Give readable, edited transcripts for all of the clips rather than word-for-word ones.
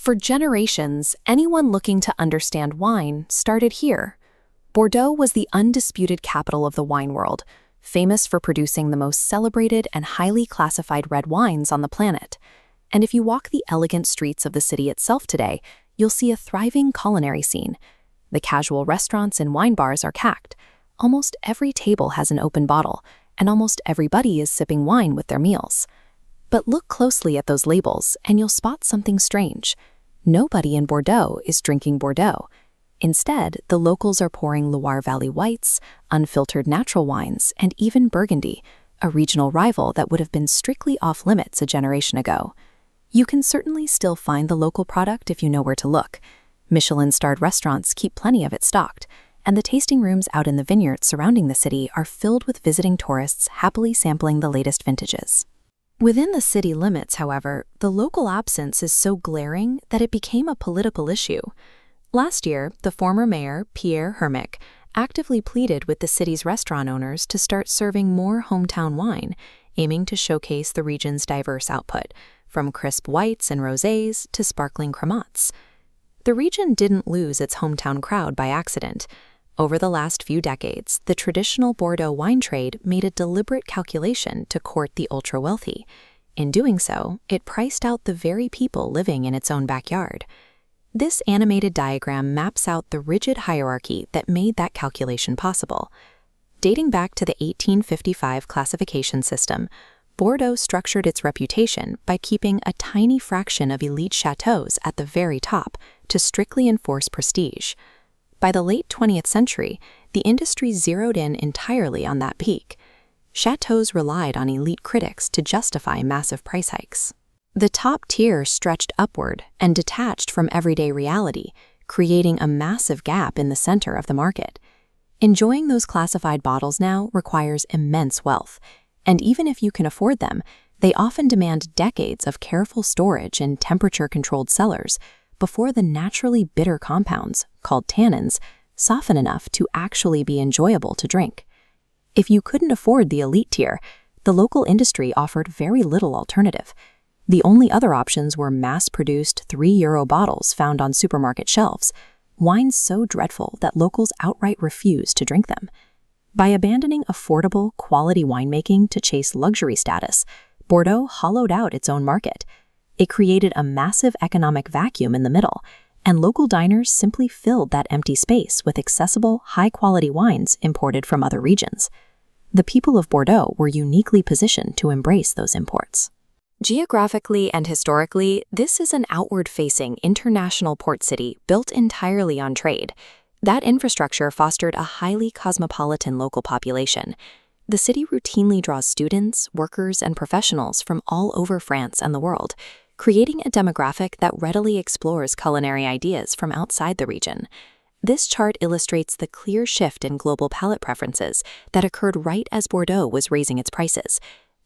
For generations, anyone looking to understand wine started here. Bordeaux was the undisputed capital of the wine world, famous for producing the most celebrated and highly classified red wines on the planet. And if you walk the elegant streets of the city itself today, you'll see a thriving culinary scene. The casual restaurants and wine bars are packed. Almost every table has an open bottle, and almost everybody is sipping wine with their meals. But look closely at those labels, and you'll spot something strange. Nobody in Bordeaux is drinking Bordeaux. Instead, the locals are pouring Loire Valley whites, unfiltered natural wines, and even Burgundy, a regional rival that would have been strictly off-limits a generation ago. You can certainly still find the local product if you know where to look. Michelin-starred restaurants keep plenty of it stocked, and the tasting rooms out in the vineyards surrounding the city are filled with visiting tourists happily sampling the latest vintages. Within the city limits, however, the local absence is so glaring that it became a political issue. Last year, the former mayor, Pierre Hermic, actively pleaded with the city's restaurant owners to start serving more hometown wine, aiming to showcase the region's diverse output, from crisp whites and rosés to sparkling cremats. The region didn't lose its hometown crowd by accident. Over the last few decades, the traditional Bordeaux wine trade made a deliberate calculation to court the ultra-wealthy. In doing so, it priced out the very people living in its own backyard. This animated diagram maps out the rigid hierarchy that made that calculation possible. Dating back to the 1855 classification system, Bordeaux structured its reputation by keeping a tiny fraction of elite chateaux at the very top to strictly enforce prestige. By the late 20th century, the industry zeroed in entirely on that peak. Chateaux relied on elite critics to justify massive price hikes. The top tier stretched upward and detached from everyday reality, creating a massive gap in the center of the market. Enjoying those classified bottles now requires immense wealth, and even if you can afford them, they often demand decades of careful storage in temperature-controlled cellars before the naturally bitter compounds, called tannins, soften enough to actually be enjoyable to drink. If you couldn't afford the elite tier, the local industry offered very little alternative. The only other options were mass-produced €3 bottles found on supermarket shelves, wines so dreadful that locals outright refused to drink them. By abandoning affordable, quality winemaking to chase luxury status, Bordeaux hollowed out its own market. It created a massive economic vacuum in the middle, and local diners simply filled that empty space with accessible, high-quality wines imported from other regions. The people of Bordeaux were uniquely positioned to embrace those imports. Geographically and historically, this is an outward-facing international port city built entirely on trade. That infrastructure fostered a highly cosmopolitan local population. The city routinely draws students, workers, and professionals from all over France and the world, creating a demographic that readily explores culinary ideas from outside the region. This chart illustrates the clear shift in global palate preferences that occurred right as Bordeaux was raising its prices.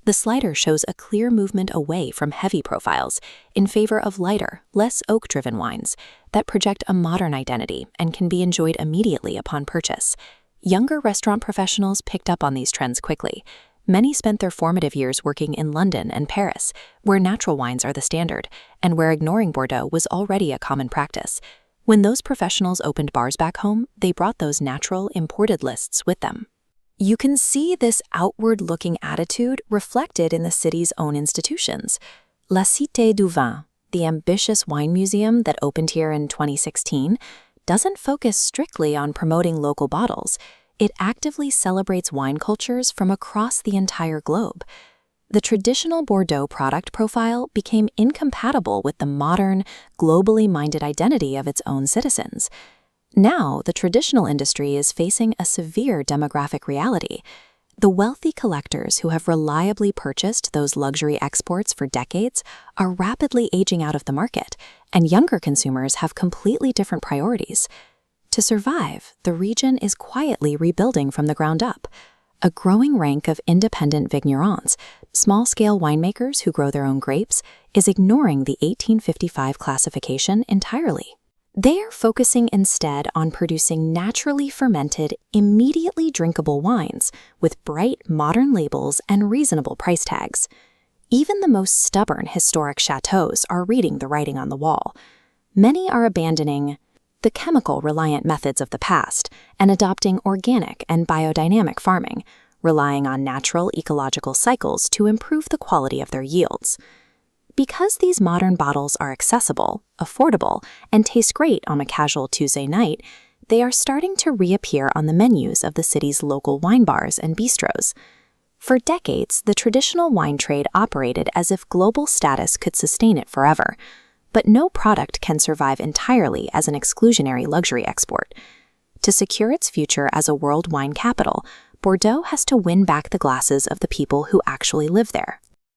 The slider shows a clear movement away from heavy profiles in favor of lighter, less oak-driven wines that project a modern identity and can be enjoyed immediately upon purchase. Younger restaurant professionals picked up on these trends quickly. Many spent their formative years working in London and Paris, where natural wines are the standard, and where ignoring Bordeaux was already a common practice. When those professionals opened bars back home, they brought those natural, imported lists with them. You can see this outward-looking attitude reflected in the city's own institutions. La Cité du Vin, the ambitious wine museum that opened here in 2016, doesn't focus strictly on promoting local bottles. It actively celebrates wine cultures from across the entire globe. The traditional Bordeaux product profile became incompatible with the modern, globally minded identity of its own citizens. Now, the traditional industry is facing a severe demographic reality. The wealthy collectors who have reliably purchased those luxury exports for decades are rapidly aging out of the market, and younger consumers have completely different priorities. To survive, the region is quietly rebuilding from the ground up. A growing rank of independent vignerons, small-scale winemakers who grow their own grapes, is ignoring the 1855 classification entirely. They are focusing instead on producing naturally fermented, immediately drinkable wines with bright, modern labels and reasonable price tags. Even the most stubborn historic chateaux are reading the writing on the wall. Many are abandoning the chemical-reliant methods of the past and adopting organic and biodynamic farming, relying on natural ecological cycles to improve the quality of their yields. Because these modern bottles are accessible, affordable, and taste great on a casual Tuesday night, they are starting to reappear on the menus of the city's local wine bars and bistros. For decades, the traditional wine trade operated as if global status could sustain it forever. But no product can survive entirely as an exclusionary luxury export. To secure its future as a world wine capital, Bordeaux has to win back the glasses of the people who actually live there.